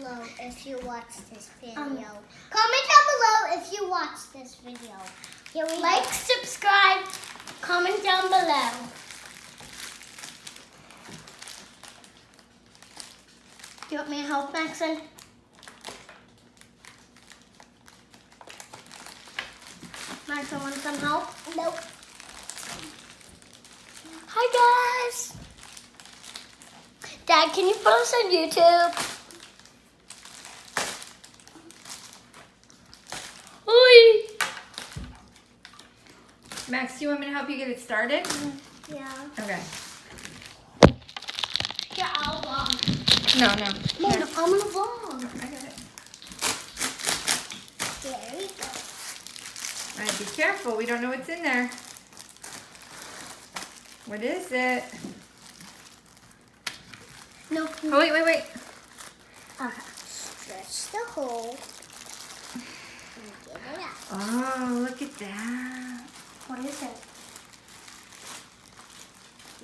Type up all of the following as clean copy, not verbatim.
below if you watch this video. Comment down below if you watch this video. Like, subscribe, comment down below. Do you want me to help, Maxon? Maxon, want some help? Nope. Hi, guys. Dad, can you put us on YouTube? Hi. Max, do you want me to help you get it started? Yeah. Okay. Yeah, I'll vlog. No. No, I'm gonna vlog. I got it. There we go. All right, be careful. We don't know what's in there. What is it? No. Oh, wait. Okay. Stretch the hole. And get it out. Oh, look at that. What is it?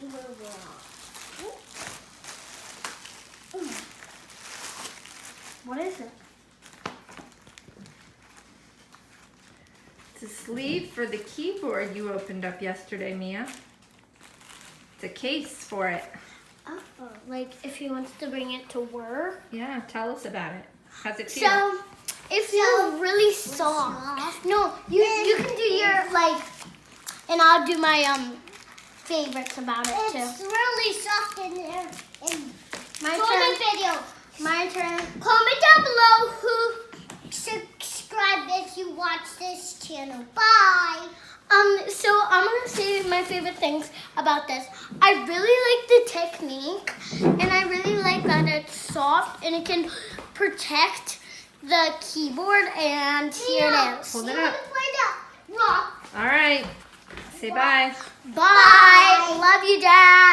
Move it out. What is it? It's a sleeve for the keyboard you opened up yesterday, Mia. It's a case for it. Oh, like if he wants to bring it to work. Yeah, tell us about it. How's it feel? So, it feels really soft. No, you can do your and I'll do my favorites about it too. It's really soft in there. My turn. My turn. Comment down below who subscribe if you watch this channel. Bye. So I'm gonna say my favorite things about this. I really like the technique, and I really like that it's soft and it can protect the keyboard. And here it is. Hold it up. Rock. All right. Say bye. Bye. Love you, Dad.